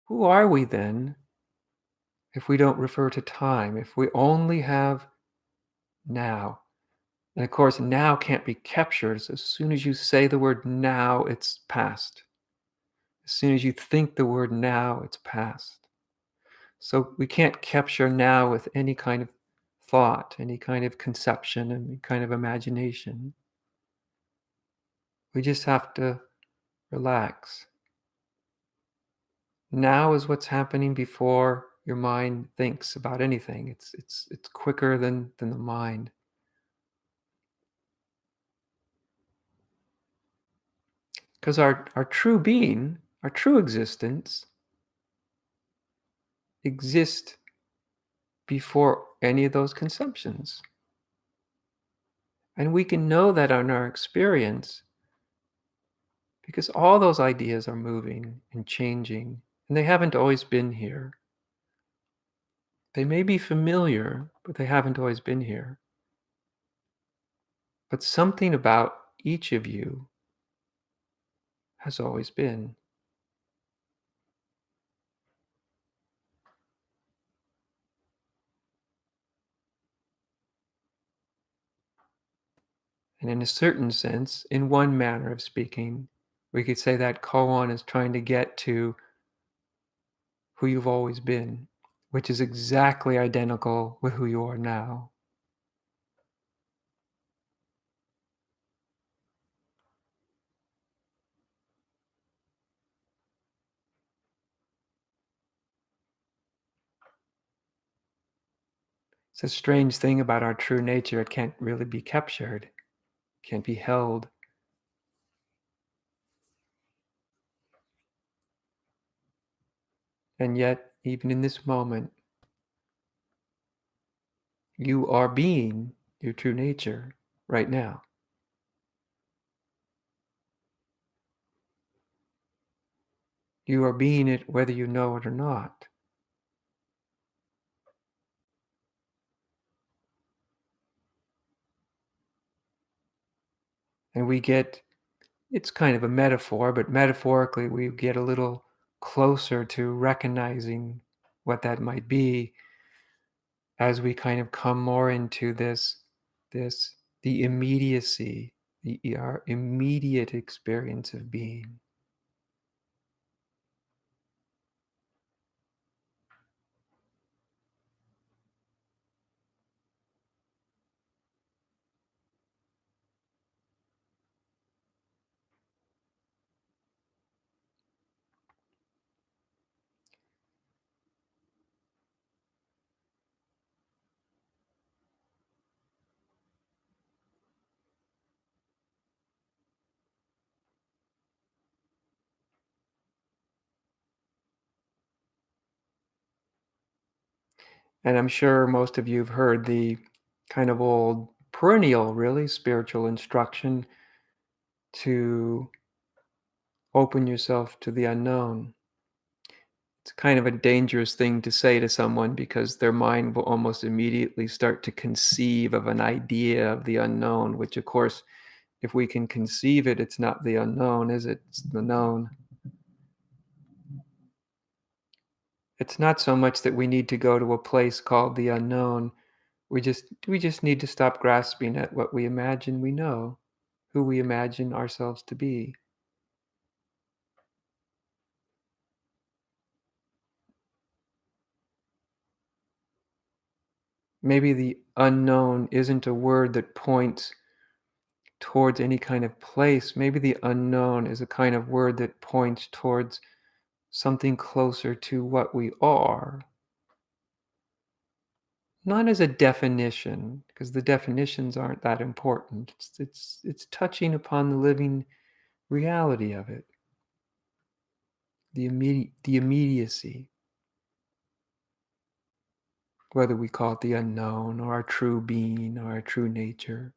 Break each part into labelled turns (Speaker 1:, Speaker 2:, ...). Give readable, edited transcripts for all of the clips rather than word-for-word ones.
Speaker 1: Who are we then if we don't refer to time, if we only have now? And of course, now can't be captured. So as soon as you say the word now, it's past. As soon as you think the word now, it's past. So we can't capture now with any kind of thought, any kind of conception, any kind of imagination. We just have to relax. Now is what's happening before your mind thinks about anything. It's quicker than the mind. Because our true being, our true existence, exists before any of those conceptions. And we can know that on our experience because all those ideas are moving and changing, and they haven't always been here. They may be familiar, but they haven't always been here. But something about each of you has always been. And in a certain sense, in one manner of speaking, we could say that koan is trying to get to who you've always been, which is exactly identical with who you are now. It's a strange thing about our true nature. It can't really be captured, can't be held. And yet, even in this moment, you are being your true nature right now. You are being it whether you know it or not. And we get, it's kind of a metaphor, but metaphorically, we get a little closer to recognizing what that might be as we kind of come more into the immediacy, our immediate experience of being. And I'm sure most of you have heard the kind of old perennial, really, spiritual instruction to open yourself to the unknown. It's kind of a dangerous thing to say to someone because their mind will almost immediately start to conceive of an idea of the unknown, which, of course, if we can conceive it, it's not the unknown, is it? It's the known. It's not so much that we need to go to a place called the unknown. We just need to stop grasping at what we imagine we know, who we imagine ourselves to be. Maybe the unknown isn't a word that points towards any kind of place. Maybe the unknown is a kind of word that points towards something closer to what we are. Not as a definition, because the definitions aren't that important. It's touching upon the living reality of it, the immediacy, whether we call it the unknown or our true being or our true nature.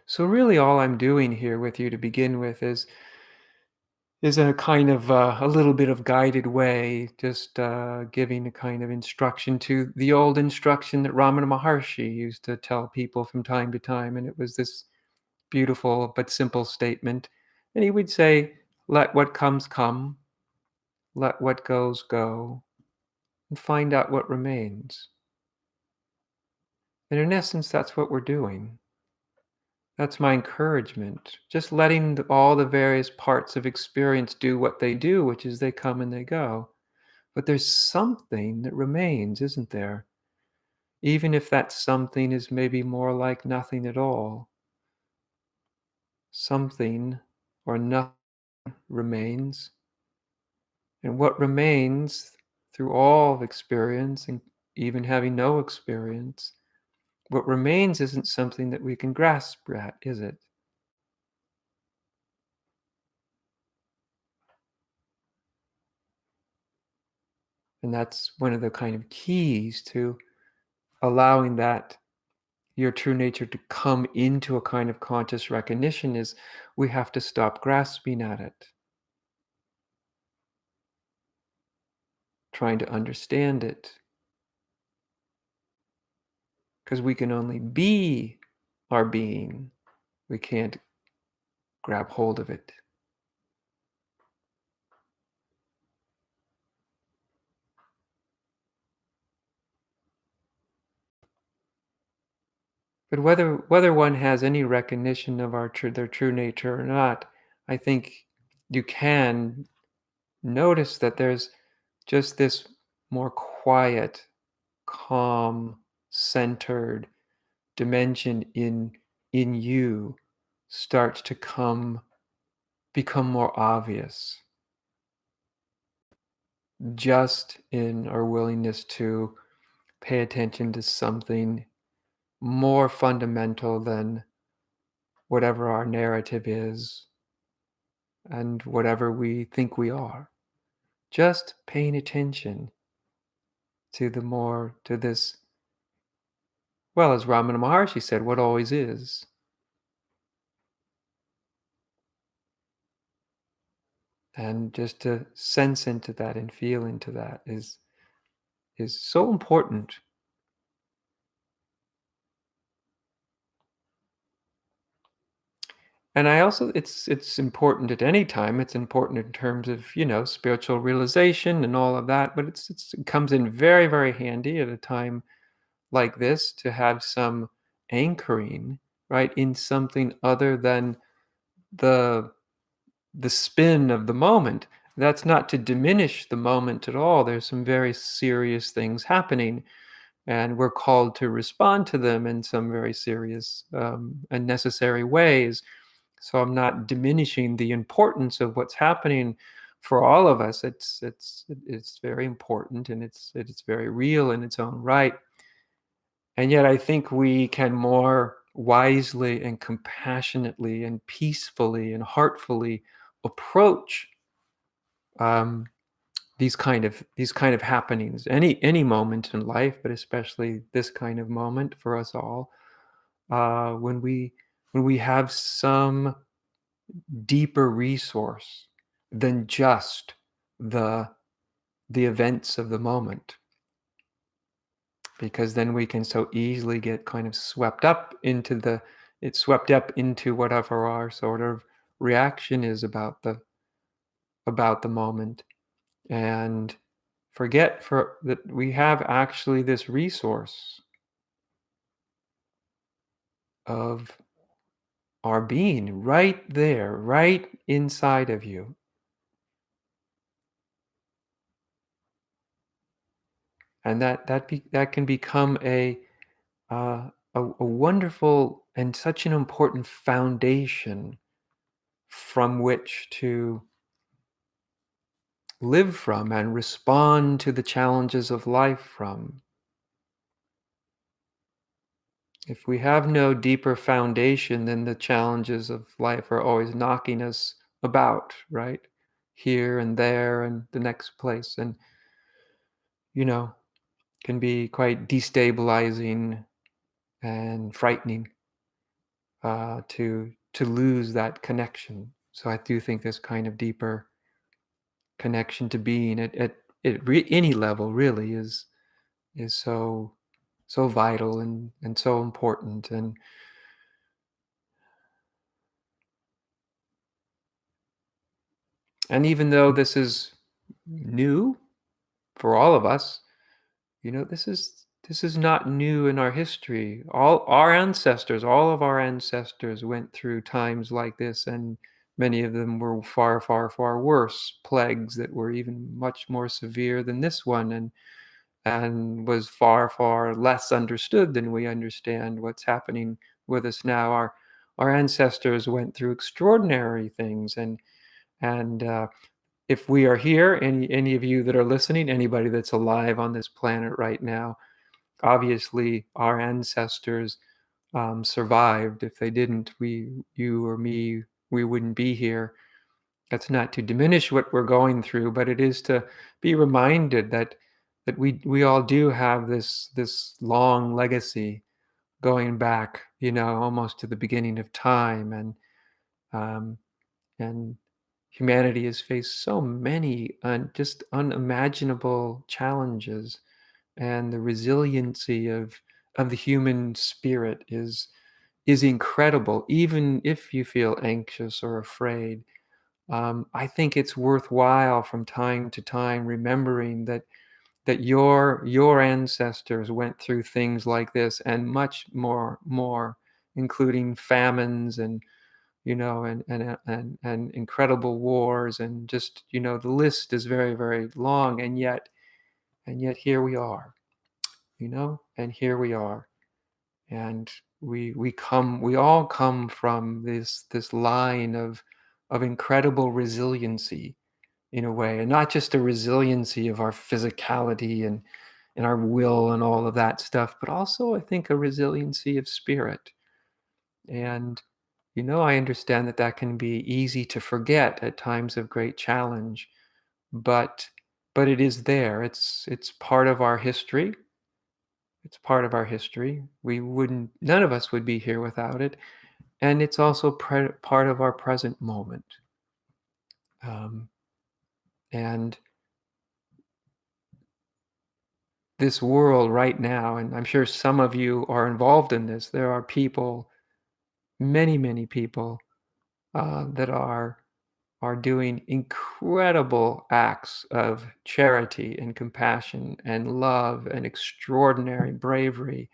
Speaker 1: So really all I'm doing here with you to begin with is is a kind of a little bit of guided way, just giving a kind of instruction to the old instruction that Ramana Maharshi used to tell people from time to time. And it was this beautiful but simple statement. And he would say, let what comes come, let what goes go, and find out what remains. And in essence, that's what we're doing. That's my encouragement. Just letting all the various parts of experience do what they do, which is they come and they go. But there's something that remains, isn't there? Even if that something is maybe more like nothing at all, something or nothing remains. And what remains through all of experience, and even having no experience, what remains isn't something that we can grasp at, is it? And that's one of the kind of keys to allowing that your true nature to come into a kind of conscious recognition is we have to stop grasping at it, trying to understand it, because we can only be our being. We can't grab hold of it. But whether one has any recognition of their true nature or not, I think you can notice that there's just this more quiet, calm, centered dimension in you starts to become more obvious, just in our willingness to pay attention to something more fundamental than whatever our narrative is and whatever we think we are. Just paying attention to this, well, as Ramana Maharshi said, what always is. And just to sense into that and feel into that is so important. And I also, it's important at any time. It's important in terms of, spiritual realization and all of that, but it comes in very, very handy at a time like this to have some anchoring, right, in something other than the the spin of the moment. That's not to diminish the moment at all. There's some very serious things happening, and we're called to respond to them in some very serious and necessary ways. So I'm not diminishing the importance of what's happening for all of us. It's very important, and it's very real in its own right. And yet I think we can more wisely and compassionately and peacefully and heartfully approach um, these kind of happenings, any moment in life, but especially this kind of moment for us all, when we have some deeper resource than just the the events of the moment, because then we can so easily get kind of swept up into whatever our sort of reaction is about the moment, and forget that we have actually this resource of our being right there, right inside of you. And that can become a wonderful and such an important foundation from which to live from and respond to the challenges of life from. If we have no deeper foundation, then the challenges of life are always knocking us about, right? Here and there and the next place. And, you know, can be quite destabilizing and frightening to lose that connection. So I do think this kind of deeper connection to being at any level really is so vital and so important. And even though this is new for all of us, this is not new in our history. All of our ancestors went through times like this, and many of them were far, far, far worse. Plagues that were even much more severe than this one, and was far, far less understood than we understand what's happening with us now. Our ancestors went through extraordinary things, and if we are here, any of you that are listening, anybody that's alive on this planet right now, obviously our ancestors survived. If they didn't, you or me, we wouldn't be here. That's not to diminish what we're going through, but it is to be reminded that we all do have this long legacy going back, almost to the beginning of time, um, and humanity has faced so many just unimaginable challenges, and the resiliency of the human spirit is incredible, even if you feel anxious or afraid. I think it's worthwhile from time to time remembering that your ancestors went through things like this and much more, including famines and and incredible wars, and just the list is very, very long, and yet here we are, and here we are, and we all come from this line of incredible resiliency, in a way, and not just a resiliency of our physicality and our will and all of that stuff, but also I think a resiliency of spirit. And I understand that can be easy to forget at times of great challenge, but it is there. It's part of our history. It's part of our history. None of us would be here without it. And it's also part of our present moment. Um, and this world right now, and I'm sure some of you are involved in this, there are people, many, many people, that are doing incredible acts of charity and compassion and love and extraordinary bravery,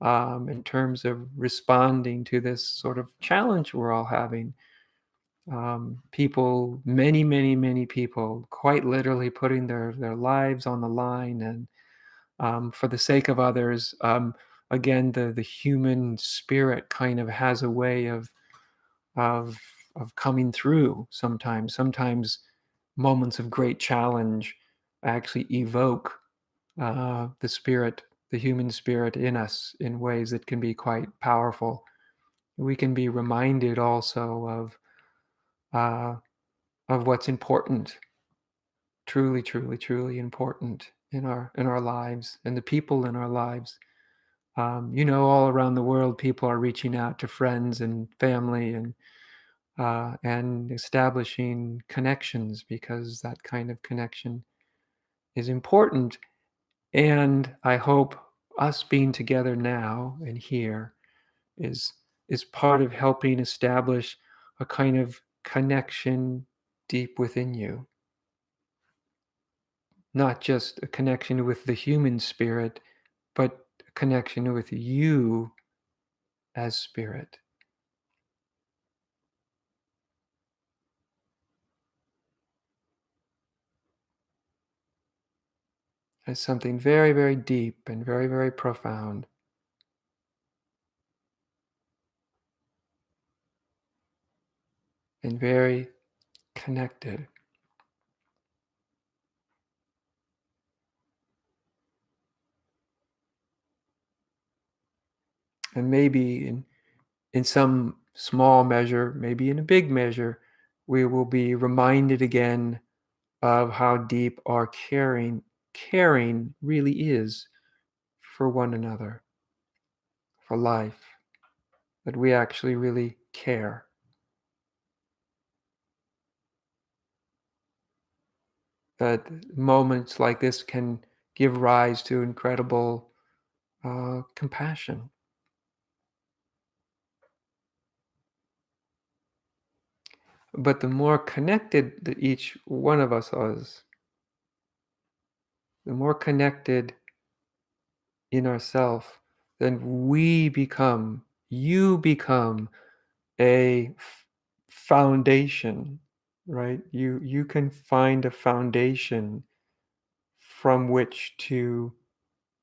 Speaker 1: in terms of responding to this sort of challenge we're all having. People, many, many, many people, quite literally putting their lives on the line, and for the sake of others. Again, the human spirit kind of has a way of of coming through sometimes. Sometimes moments of great challenge actually evoke the spirit, the human spirit in us in ways that can be quite powerful. We can be reminded also uh, of what's important, truly, truly, truly important in our lives, and the people in our lives. All around the world, people are reaching out to friends and family, and establishing connections, because that kind of connection is important. And I hope us being together now and here is is part of helping establish a kind of connection deep within you, not just a connection with the human spirit, but a connection with you as spirit, as something very, very deep and very, very profound and very connected. And maybe in some small measure, maybe in a big measure, we will be reminded again of how deep our caring really is for one another, for life, that we actually really care. that moments like this can give rise to incredible compassion. But the more connected that each one of us is, the more connected in ourself, then you become a foundation, right? You can find a foundation from which to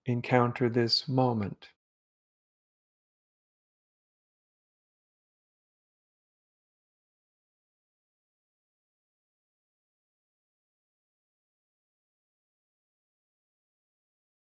Speaker 1: encounter this moment.